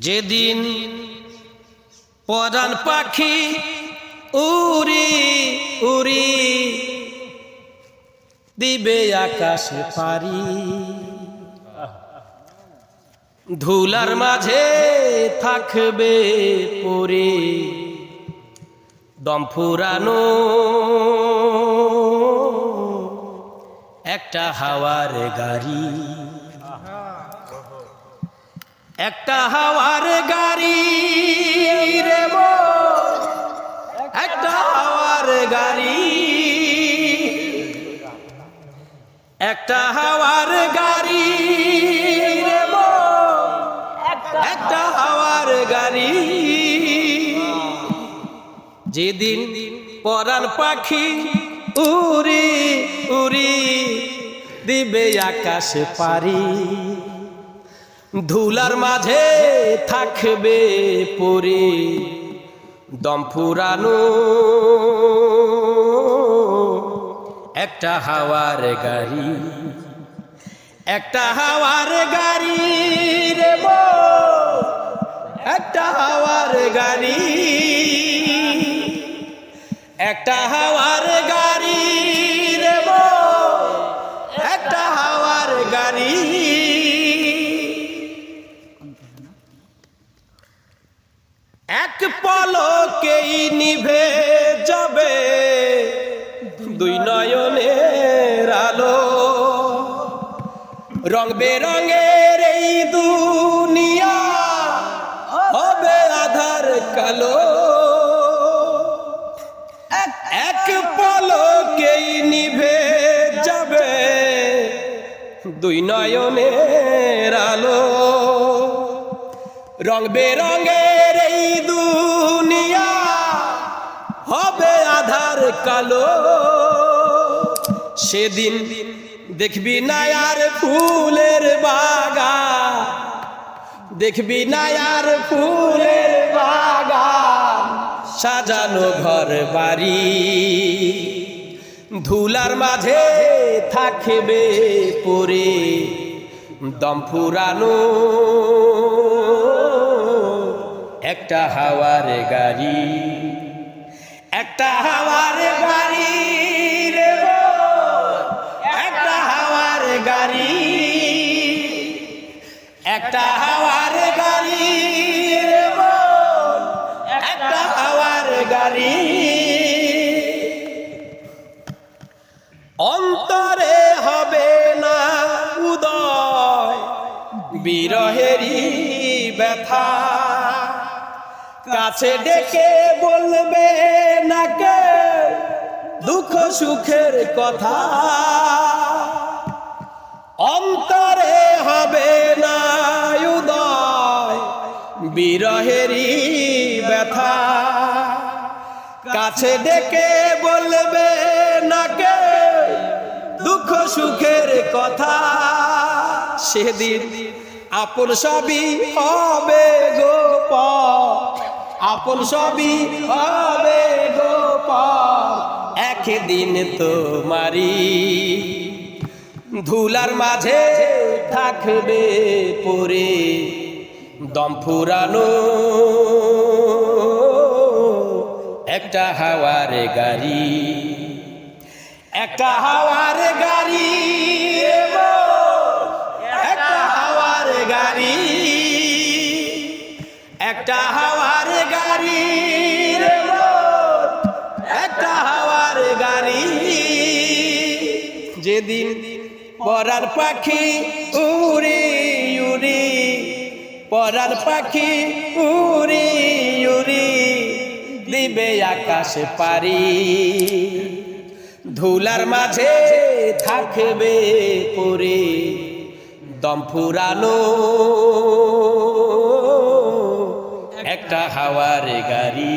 যেদিন পরাণ পাখি উড়ি উড়ি দিবে আকাশে পারি, ধুলার মাঝে থাকবে পড়ে দম ফুরানো একটা হাওয়ার গাড়ি, একটা হাওয়ার গাড়ি রে মন, একটা হাওয়ার গাড়ি, একটা হাওয়ার গাড়ি রে মন, একটা হাওয়ার গাড়ি। যেদিন পরাণ পাখি উড়ি উড়ি দিবে আকাশে পারি, ধুলার মাঝে থাকবে পড়ে দম ফুরানো একটা হাওয়ার গাড়ি, একটা হাওয়ার গাড়ি রে মন, একটা হাওয়ার গাড়ি, একটা হাওয়ার গাড়ি রে মন, একটা হাওয়ার গাড়ি। এক পলকেই নিভে যাবে দুই নয়নের আলো, রং বেরঙের এই দুনিয়া হবে আধার কালো। এক পলকেই নিভে যাবে দুই নয়নের আলো, রং বেরঙের এই দুনিয়া হবে আধার কালো। সেদিন দেখবি না আর ফুলের বাগান, দেখবি না আর ফুলের বাগান, সাজানো ঘর বাড়ি, ধুলার মাঝে থাকবে পড়ে দম ফুরানো একটা হাওয়ার গাড়ি, একটা হাওয়ার গাড়ি রে মন, একটা হাওয়ার গাড়ি, একটা হাওয়ার গাড়ি রে মন, একটা হাওয়ার গাড়ি। অন্তরে হবে না উদয় বিরহেরই ব্যথা, কাছে ডেকে বলবে না কে দুঃখ সুখের কথা। অন্তরে হবে না উদয় বিরহেরই ব্যথা, কাছে ডেকে বলবে না কে দুঃখ সুখের কথা। সেদিন আপন সবই হবে গোপন, আপন সবই হবে গোপন, একদিন তোমারি, ধুলার মাঝে থাকবে পড়ে দম ফুরানো একটা হাওয়ার গাড়ি, একটা হাওয়ার গাড়ি রে মন, একটা হাওয়ার গাড়ি, একটা হাওয়ার গাড়ি রে মন, একটা হাওয়ার গাড়ি। যেদিন পরাণ পাখি উড়ি উড়ি, পরাণ পাখি উড়ি উড়ি দিবে আকাশে পারি, ধুলার মাঝে থাকবে পড়ে দম ফুরানো একটা হাওয়ার গাড়ি,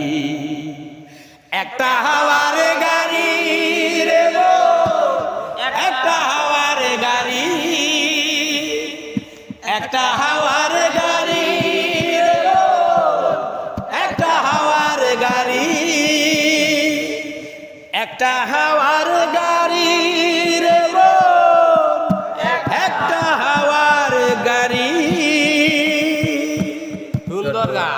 একটা হাওয়ার গাড়ি রে মন, একটা হাওয়ার গাড়ি, একটা হাওয়ার গাড়ি রে মন, একটা হাওয়ার গাড়ি, একটা হাওয়ার গাড়ি রে মন, একটা হাওয়ার গাড়ি। দরগা